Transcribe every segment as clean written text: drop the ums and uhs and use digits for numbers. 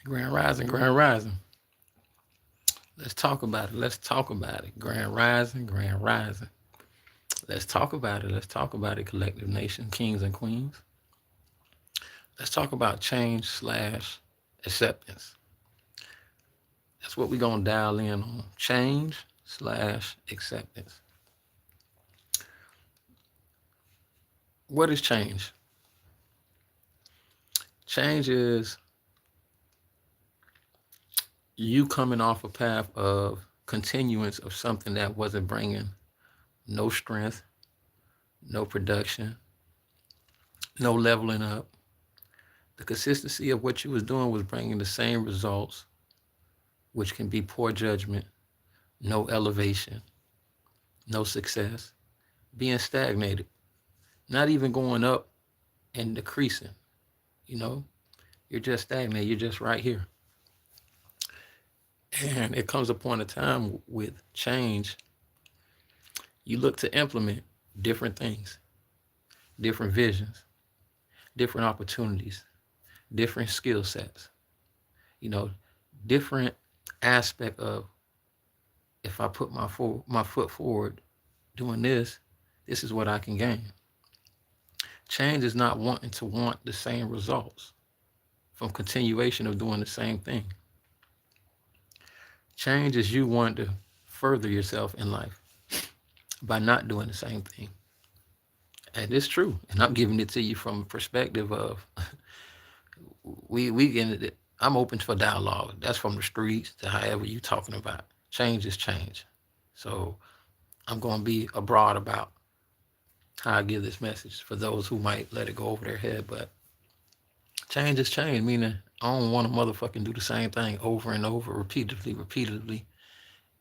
Grand Rising, Grand Rising. Let's talk about it. Let's talk about it. Grand Rising, Grand Rising. Let's talk about it. Let's talk about it, collective nation, kings and queens. Let's talk about change slash acceptance. That's what we're going to dial in on. Change slash acceptance. What is change? Change is you coming off a path of continuance of something that wasn't bringing no strength, no production, no leveling up. The consistency of what you was doing was bringing the same results, which can be poor judgment, no elevation, no success, being stagnated, not even going up and decreasing. You know, you're just stagnated. You're just right here. And it comes upon a time with change, you look to implement different things, different visions, different opportunities, different skill sets, you know, different aspect of if I put my foot forward doing this is what I can gain. Change is not wanting to want the same results from continuation of doing the same thing. Change is you want to further yourself in life by not doing the same thing. And it's true. And I'm giving it to you from a perspective of we get it. I'm open for dialogue. That's from the streets to however you talking about. Change is change. So I'm going to be abroad about how I give this message for those who might let it go over their head. But change is change, meaning I don't want to motherfucking do the same thing over and over, repeatedly,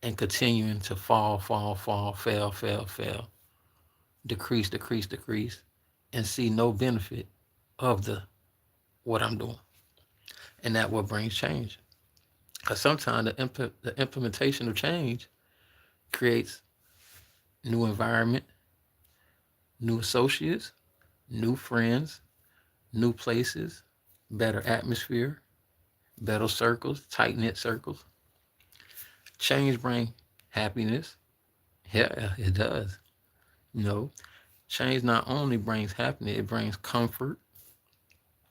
and continuing to fall, fail, decrease, and see no benefit of the what I'm doing. And that what brings change. Because sometimes the implementation of change creates new environment, new associates, new friends, new places, better atmosphere, better circles, tight knit circles. Change brings happiness. Yeah, it does. You know, change not only brings happiness, it brings comfort.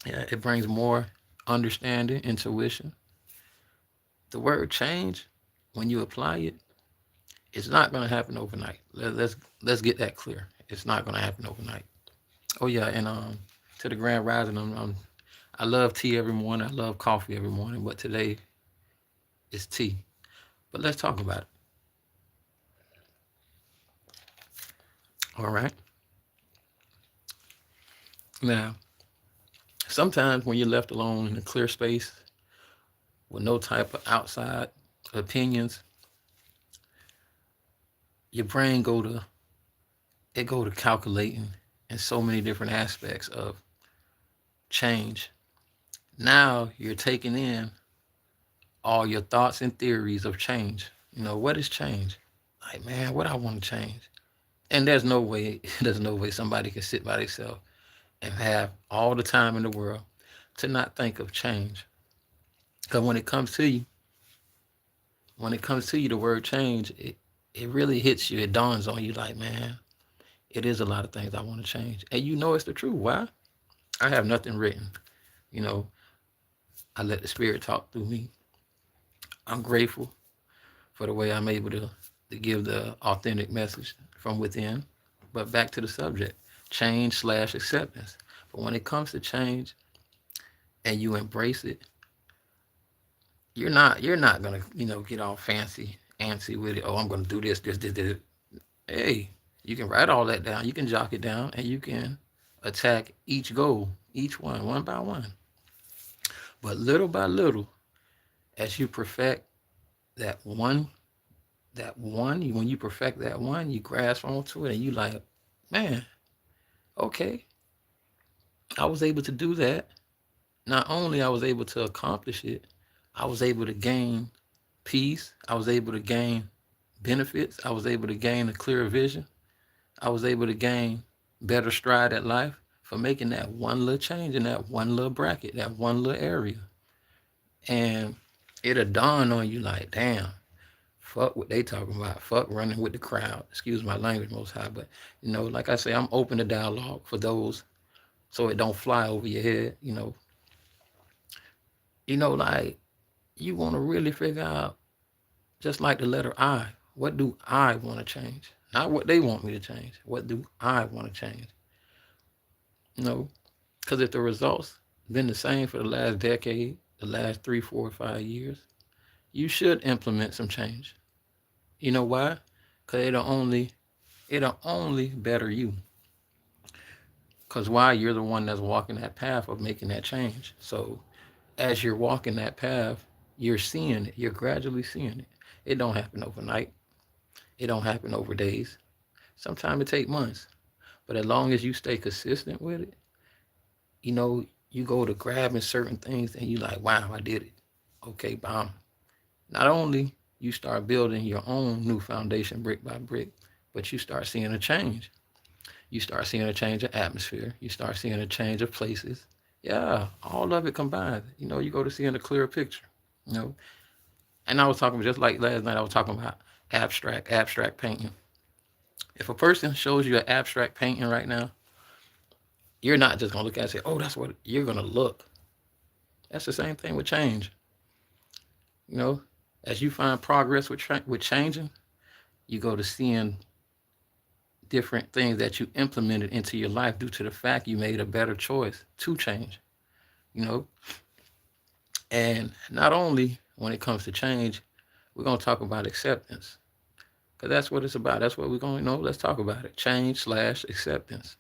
Yeah, it brings more understanding, intuition. The word change, when you apply it, it's not going to happen overnight. Let's get that clear. It's not going to happen overnight. Oh yeah, and to the grand rising, I love tea every morning. I love coffee every morning, but today is tea. But let's talk about it. All right. Now, sometimes when you're left alone in a clear space with no type of outside opinions, your brain go to calculating in so many different aspects of change. Now you're taking in all your thoughts and theories of change. You know, what is change? Like, man, what I want to change. And there's no way somebody can sit by themselves and have all the time in the world to not think of change. Because when it comes to you, the word change, it really hits you. It dawns on you like, man, it is a lot of things I want to change. And you know it's the truth. Why? I have nothing written. You know, I let the spirit talk through me. I'm grateful for the way I'm able to give the authentic message from within. But back to the subject, change slash acceptance. But when it comes to change and you embrace it, you're not gonna, get all fancy, antsy with it. Oh, I'm gonna do this. Hey, you can write all that down, you can jot it down, and you can attack each goal, each one by one. But little by little, as you perfect that one, when you perfect that one, you grasp onto it and you like, man, okay, I was able to do that. Not only I was able to accomplish it, I was able to gain peace. I was able to gain benefits. I was able to gain a clearer vision. I was able to gain better stride at life for making that one little change in that one little bracket, that one little area. And it'll dawn on you like, damn, fuck what they talking about. Fuck running with the crowd. Excuse my language, Most High. But, like I say, I'm open to dialogue for those so it don't fly over your head. Like you want to really figure out, just like the letter I, what do I want to change? Not what they want me to change. What do I want to change? Because if the results been the same for the last decade, the last 3, 4, 5 years, you should implement some change. You know why? Because it'll only better you. Because why? You're the one that's walking that path of making that change. So as you're walking that path, you're seeing it. You're gradually seeing it. It don't happen overnight. It don't happen over days. Sometimes it take months. But as long as you stay consistent with it, you go to grabbing certain things and you like, wow, I did it. Okay, bomb. Not only you start building your own new foundation brick by brick, but you start seeing a change. You start seeing a change of atmosphere. You start seeing a change of places. Yeah, all of it combined. You go to seeing a clearer picture. You know, and I was talking just like last night. I was talking about abstract painting. If a person shows you an abstract painting right now, you're not just gonna look at it and say, "Oh, that's what you're gonna look." That's the same thing with change. You know, as you find progress with changing, you go to seeing different things that you implemented into your life due to the fact you made a better choice to change. You know, and not only when it comes to change, we're gonna talk about acceptance because that's what it's about. That's what we're going to know. Let's talk about it. Change/acceptance.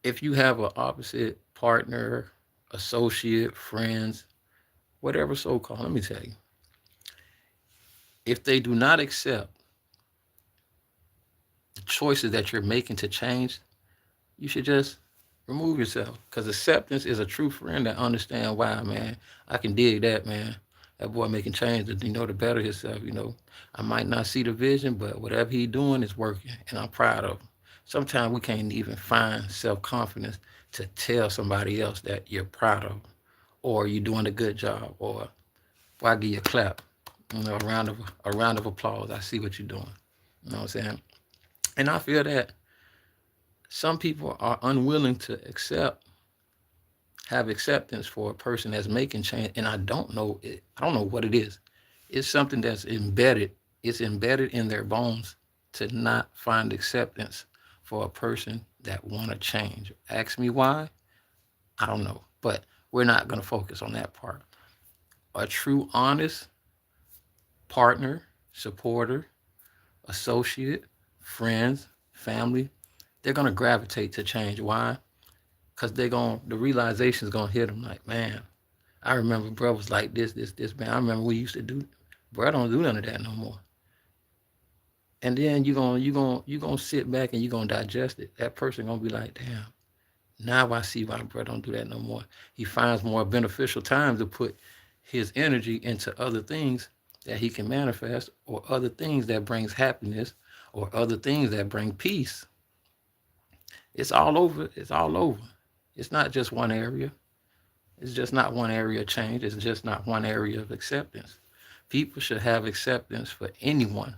If you have an opposite partner, associate, friends, whatever so called, let me tell you, if they do not accept the choices that you're making to change, you should just remove yourself. Because acceptance is a true friend that understands, wow, man, I can dig that, man. That boy making change to better himself. I might not see the vision, but whatever he doing is working, and I'm proud of him. Sometimes we can't even find self-confidence to tell somebody else that you're proud of them, or you're doing a good job, or why give you a clap, a round of applause. I see what you're doing. You know what I'm saying? And I feel that some people are unwilling to have acceptance for a person that's making change, and I don't know it. I don't know what it is. It's something that's embedded. It's embedded in their bones to not find acceptance for a person that want to change. Ask me why. I don't know, but we're not going to focus on that part. A true, honest partner, supporter, associate, friends, family, they're going to gravitate to change. Why? Because the realization is going to hit them like, man, I remember bro was like this, man. I remember we used to do, bro, I don't do none of that no more. And then you gonna sit back and you're gonna digest it. That person gonna be like, damn, now I see why bro don't do that no more. He finds more beneficial times to put his energy into other things that he can manifest, or other things that brings happiness, or other things that bring peace. It's all over. It's all over. It's not just one area. It's just not one area of change. It's just not one area of acceptance. People should have acceptance for anyone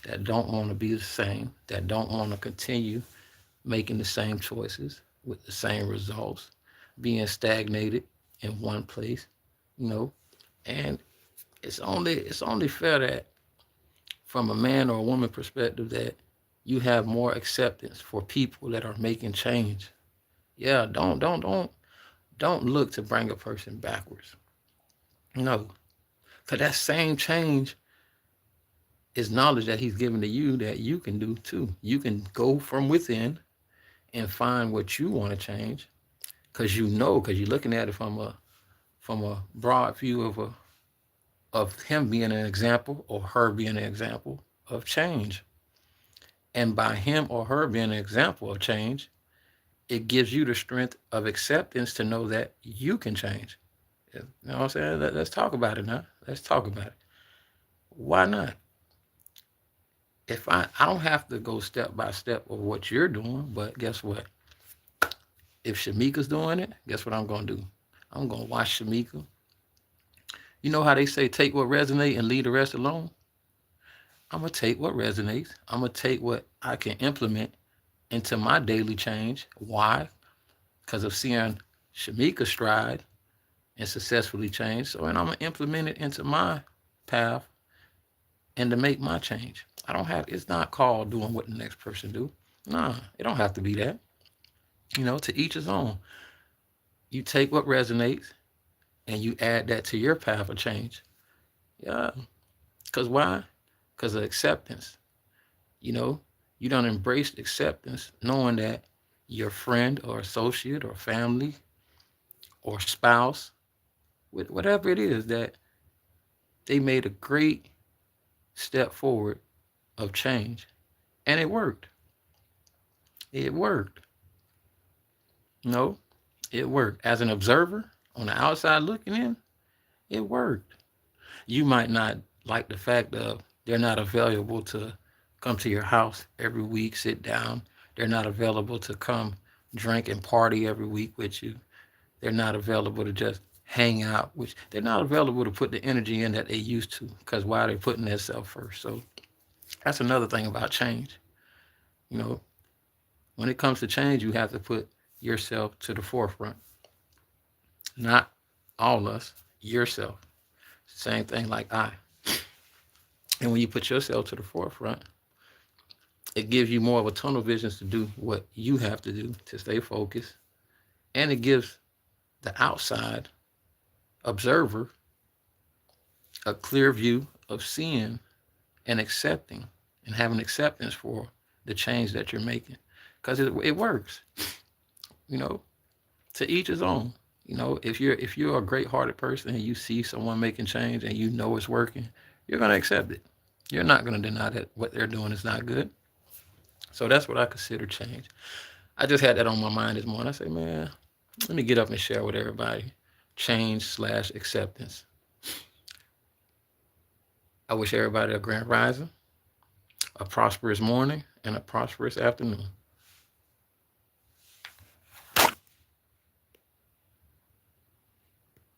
that don't want to be the same, that don't want to continue making the same choices with the same results, being stagnated in one place, you know. And it's only fair that from a man or a woman perspective that you have more acceptance for people that are making change. Yeah, don't look to bring a person backwards. No, because that same change is knowledge that he's given to you that you can do too. You can go from within and find what you want to change, because you're looking at it from a broad view of him being an example or her being an example of change. And by him or her being an example of change, it gives you the strength of acceptance to know that you can change. You know what I'm saying? Let's talk about it now. Let's talk about it. Why not? If I don't have to go step by step of what you're doing, but guess what? If Shamika's doing it, guess what I'm gonna do? I'm gonna watch Shamika. You know how they say take what resonates and leave the rest alone? I'm gonna take what resonates. I'm gonna take what I can implement into my daily change. Why? Because of seeing Shamika stride and successfully change. So, and I'm gonna implement it into my path and to make my change. I don't have. It's not called doing what the next person do. Nah, it don't have to be that. To each his own. You take what resonates and you add that to your path of change. Yeah. Because why? Because of acceptance. You know, you don't embrace acceptance, knowing that your friend or associate or family or spouse, with whatever it is, that they made a great step forward of change. And it worked. It worked. No, it worked. As an observer on the outside looking in, it worked. You might not like the fact of they're not available to come to your house every week, sit down. They're not available to come drink and party every week with you. They're not available to just hang out, which they're not available to put the energy in that they used to, because why they're putting themselves first. So that's another thing about change. You know, when it comes to change, you have to put yourself to the forefront. Not all us, yourself. Same thing like I. And when you put yourself to the forefront, it gives you more of a tunnel vision to do what you have to do to stay focused. And it gives the outside observer a clear view of seeing and accepting and having acceptance for the change that you're making. Because it works, you know, to each his own. If you're a great hearted person and you see someone making change and you know it's working, you're gonna accept it. You're not gonna deny that what they're doing is not good. So that's what I consider change. I just had that on my mind this morning. I said, man, let me get up and share with everybody change/acceptance. I wish everybody a grand rising, a prosperous morning, and a prosperous afternoon.